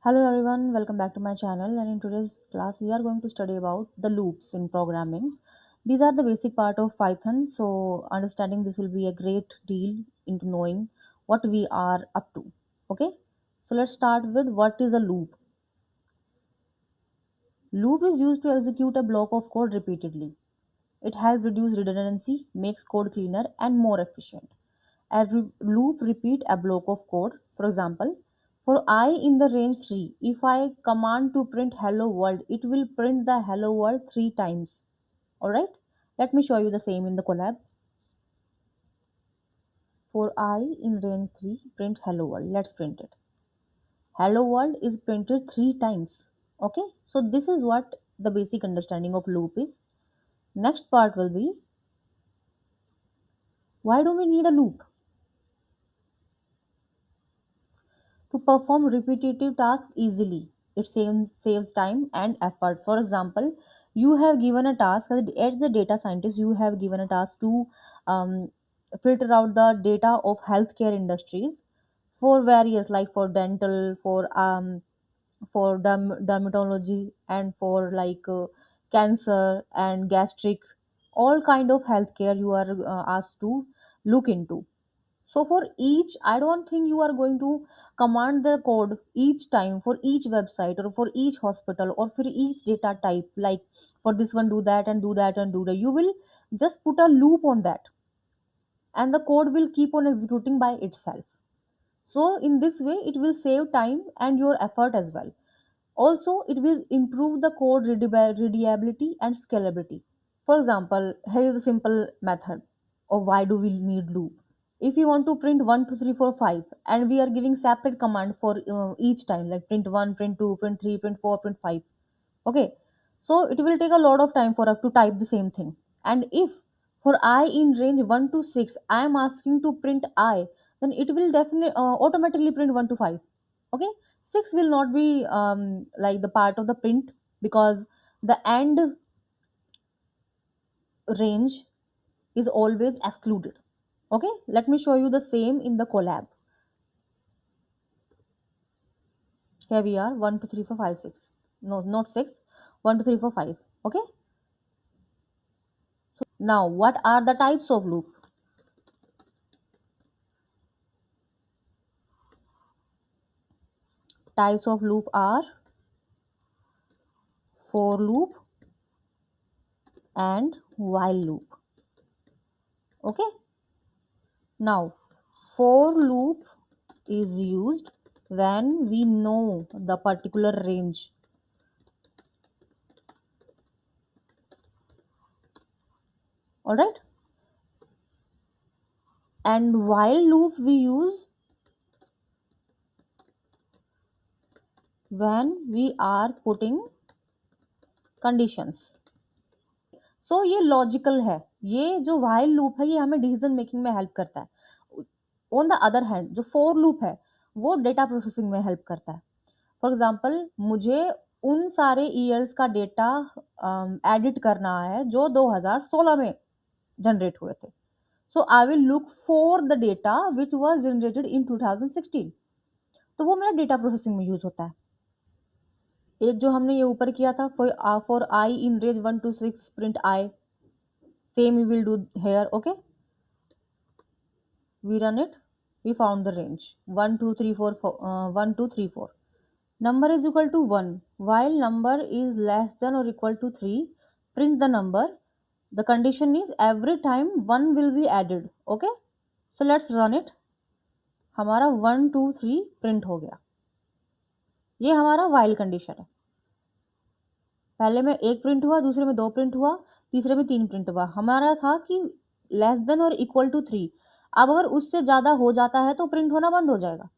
Hello everyone, welcome back to my channel, and in today's class we are going to study about the loops in programming. These are the basic part of Python, so understanding this will be a great deal into knowing what we are up to. Okay? So let's start with what is a loop. Loop is used to execute a block of code repeatedly. It helps reduce redundancy, makes code cleaner and more efficient. A loop repeat a block of code. For example, for I in the range 3, if I command to print hello world, it will print the hello world 3 times. Alright? Let me show you the same in the collab. For I in range 3, print hello world. Let's print it. Hello world is printed 3 times. Okay? So this is what the basic understanding of loop is. Next part will be, why do we need a loop? To perform repetitive tasks easily. It saves time and effort. For example, you have given a task as a data scientist, you have given a task to um, filter out the data of healthcare industries for various, like for dental, for dermatology, and for cancer and gastric, all kind of healthcare you are asked to look into. So for each, I don't think you are going to command the code each time for each website or for each hospital or for each data type. Like for this one, do that and do that and do that. You will just put a loop on that, and the code will keep on executing by itself. So in this way, it will save time and your effort as well. Also, it will improve the code readability and scalability. For example, here is a simple method of why do we need loop. If you want to print 1 2 3 4 5, and we are giving separate command for each time, like print 1, print 2, print 3, print 4, print 5. Okay, so it will take a lot of time for us to type the same thing. And if for I in range 1 to 6 I am asking to print I, then it will definitely automatically print 1 to 5. Okay, 6 will not be like the part of the print, because the end range is always excluded. Okay, let me show you the same in the collab. Here we are, 1 2 3 4 5 6. No, not 6. 1 2 3 4 5. Okay, now what are the types of loop? Types of loop are for loop and while loop. Okay, now for loop is used when we know the particular range. All right, and while loop we use when we are putting conditions. सो ये logical है, ये जो while loop है ये हमें decision making में help करता है. ऑन द अदर हैंड जो फोर लूप है वो डेटा प्रोसेसिंग में हेल्प करता है. फॉर एग्जाम्पल, मुझे उन सारे ईयर्स का डेटा एडिट करना है जो 2016 में जनरेट हुए थे. So I will look for the data which was generated in 2016. तो वो मेरा डेटा प्रोसेसिंग में यूज होता है. एक जो हमने ये ऊपर किया था, for i in range 1 to 6 print I, same we will do here. Okay, we run it, we found the range 1 2 3 4 4 1 2 3 4. Number is equal to 1. While number is less than or equal to 3, print the number. The condition is every time 1 will be added. Okay, so let's run it. हमारा 1 2 3 print हो गया. ये हमारा while condition है. पहले में एक print हुआ, दूसरे में दो प्रिंट हुआ, तीसरे में तीन प्रिंट हुआ. हमारा था कि लेस देन और इक्वल टू 3. अब अगर उससे ज़्यादा हो जाता है तो प्रिंट होना बंद हो जाएगा.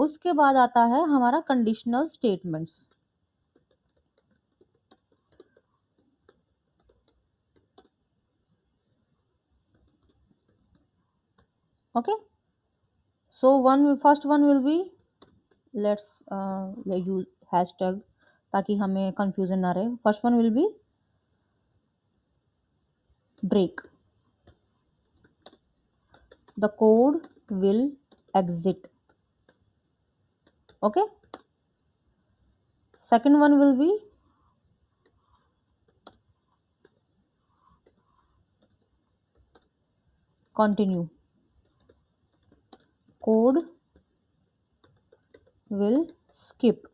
उसके बाद आता है हमारा conditional statements. Okay, so first one will be, let's use hashtag ताकि हमें कंफ्यूजन ना रहे. First one will be break. The code will exit. Okay, second one will be continue, code will skip।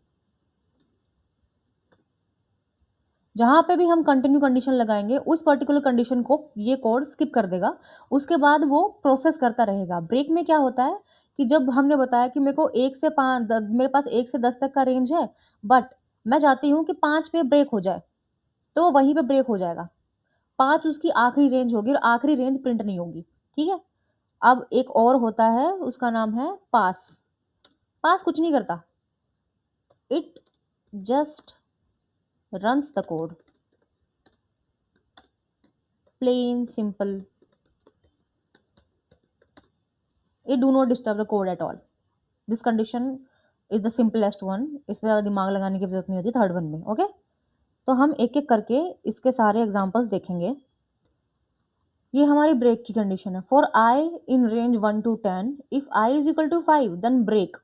जहाँ पे भी हम कंटिन्यू कंडीशन लगाएंगे उस पर्टिकुलर कंडीशन को ये कोड स्किप कर देगा, उसके बाद वो प्रोसेस करता रहेगा। ब्रेक में क्या होता है कि जब हमने बताया कि मेरे को 1 से 5 मेरे पास 1 से 10 तक का रेंज है, बट मैं चाहती हूँ कि 5 पे ब्रेक हो जाए, तो वो वहीं पे ब्रेक हो जाएगा। 5 उसकी आखिरी रेंज होगी और आखिरी रेंज प्रिंट नहीं होगी, ठीक है? अब एक और होता है, उसका नाम है पास। पास कुछ नहीं करता, it just runs the code, plain simple. It do not disturb the code at all. This condition is the simplest one. इसमें ज़्यादा दिमाग लगाने की जरूरत नहीं होती थर्ड वन में। ओके, तो हम एक एक करके इसके सारे एग्जांपल्स देखेंगे। ये हमारी ब्रेक की कंडीशन है। For i in range 1 to 10, if i is equal to 5 then break.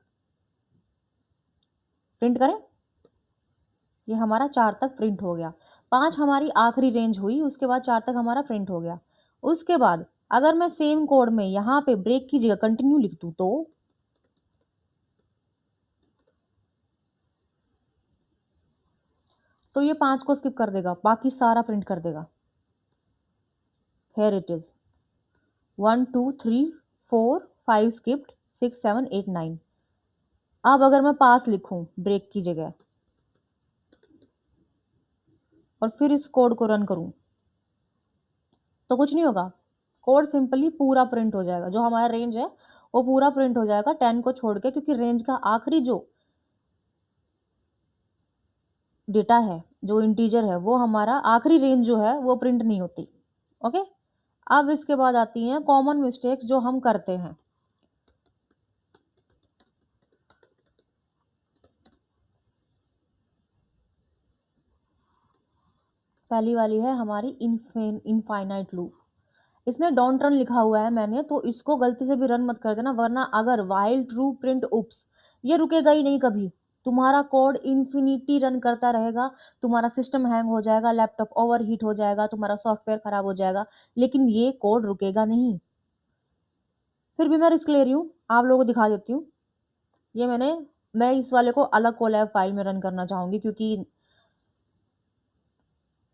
Print करें, ये हमारा 4 तक प्रिंट हो गया। 5 हमारी आखिरी रेंज हुई, उसके बाद 4 तक हमारा प्रिंट हो गया। उसके बाद अगर मैं सेम कोड में यहाँ पे ब्रेक की जगह कंटिन्यू लिख दूँ तो ये 5 को स्किप कर देगा, बाकी सारा प्रिंट कर देगा। Here it is 1 2 3 4 5 skipped 6 7 8 9। अब अगर मैं पास लिखूं ब्रेक की जगह और फिर इस कोड को रन करूं तो कुछ नहीं होगा, कोड सिंपली पूरा प्रिंट हो जाएगा। जो हमारा रेंज है वो पूरा प्रिंट हो जाएगा 10 को छोड़ के, क्योंकि रेंज का आखिरी जो डेटा है, जो इंटीजर है, वो हमारा आखिरी रेंज जो है वो प्रिंट नहीं होती। ओके, अब इसके बाद आती हैं कॉमन मिस्टेक्स जो हम करते हैं। पहली वाली है हमारी इनफाइनाइट लूप। इसमें डोंट रन लिखा हुआ है मैंने, तो इसको गलती से भी रन मत कर देना, वरना अगर वाइल ट्रू प्रिंट उप्स, ये रुकेगा ही नहीं कभी। तुम्हारा कोड इन्फिनिटी रन करता रहेगा, तुम्हारा सिस्टम हैंग हो जाएगा, लैपटॉप ओवरहीट हो जाएगा, तुम्हारा सॉफ्टवेयर खराब हो जाएगा, लेकिन ये कोड रुकेगा नहीं। फिर भी मैं रिस्क ले रही हूँ, आप लोगों को दिखा देती हूँ। ये मैं इस वाले को अलग कोलैब फाइल में रन करना चाहूँगी, क्योंकि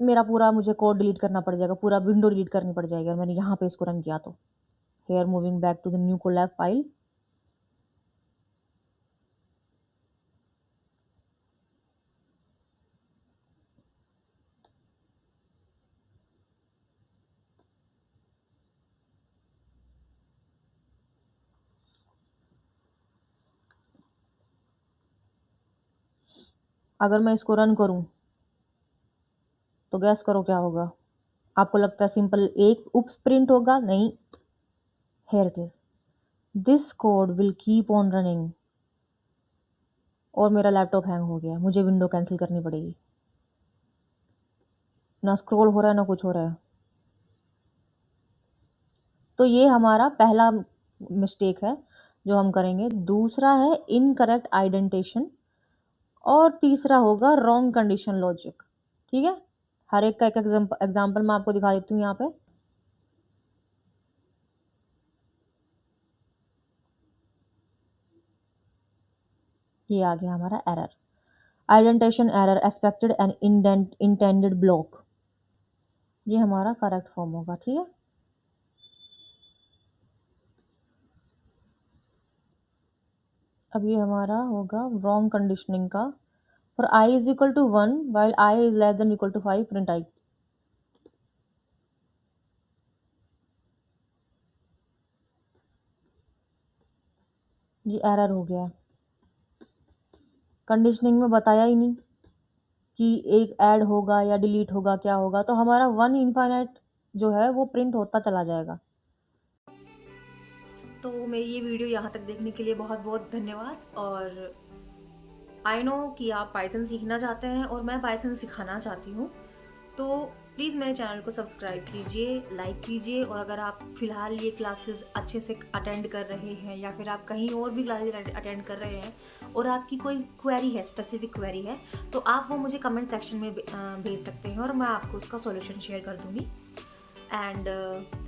मेरा पूरा मुझे कोड डिलीट करना पड़ जाएगा, पूरा विंडो डिलीट करनी पड़ जाएगी अगर मैंने यहाँ पे इसको रन किया तो। Here moving back to the new Colab file. अगर मैं इसको रन करूं तो गैस करो क्या होगा। आपको लगता है सिंपल एक उप्स प्रिंट होगा? नहीं, here it is, this code will keep on running. और मेरा लैपटॉप हैंग हो गया, मुझे विंडो कैंसिल करनी पड़ेगी। ना स्क्रॉल हो रहा है ना कुछ हो रहा है। तो ये हमारा पहला मिस्टेक है जो हम करेंगे। दूसरा है इनकरेक्ट आइडेंटिशन, और तीसरा होगा रॉन्ग कंडीशन लॉजिक। ठीक है, हर एक का एक एग्जाम्पल मैं आपको दिखा देती हूँ यहाँ पे। ये आ गया हमारा error, indentation error expected and intended block. ये हमारा करेक्ट फॉर्म होगा। ठीक है, अब ये हमारा होगा रॉन्ग कंडीशनिंग का। For i is equal to 1 while i is less than equal to 5 print i. ये एरर हो गया, कंडीशनिंग में बताया ही नहीं कि एक ऐड होगा या डिलीट होगा, क्या होगा। तो हमारा 1 इनफाइनाइट जो है वो प्रिंट होता चला जाएगा। तो मेरी ये वीडियो यहाँ तक देखने के लिए बहुत बहुत धन्यवाद। और आई नो कि आप पाइथन सीखना चाहते हैं और मैं पाइथन सिखाना चाहती हूँ, तो प्लीज़ मेरे चैनल को सब्सक्राइब कीजिए, लाइक कीजिए। और अगर आप फ़िलहाल ये क्लासेस अच्छे से अटेंड कर रहे हैं या फिर आप कहीं और भी क्लासेस अटेंड कर रहे हैं और आपकी कोई क्वेरी है, स्पेसिफिक क्वेरी है, तो आप वो मुझे कमेंट सेक्शन में भेज सकते हैं और मैं आपको उसका सॉल्यूशन शेयर कर दूँगी। And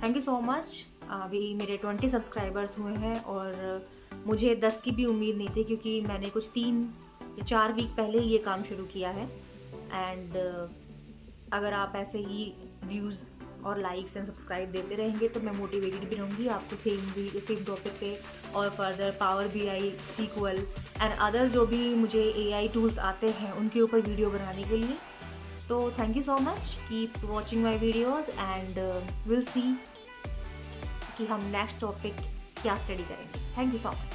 thank you so much. अभी मेरे 20 सब्सक्राइबर्स हुए हैं और मुझे 10 की भी उम्मीद नहीं थी, क्योंकि मैंने कुछ 3 या 4 वीक पहले ही ये काम शुरू किया है। एंड अगर आप ऐसे ही व्यूज़ और लाइक्स एंड सब्सक्राइब देते रहेंगे तो मैं मोटिवेटेड भी रहूँगी आपको सेम टॉपिक पे और further power BI, SQL and other जो भी मुझे AI टूल्स आते हैं उनके ऊपर वीडियो बनाने के लिए। तो thank you so much, keep watching my videos and will see कि हम नेक्स्ट टॉपिक क्या स्टडी करेंगे। Thank you so much.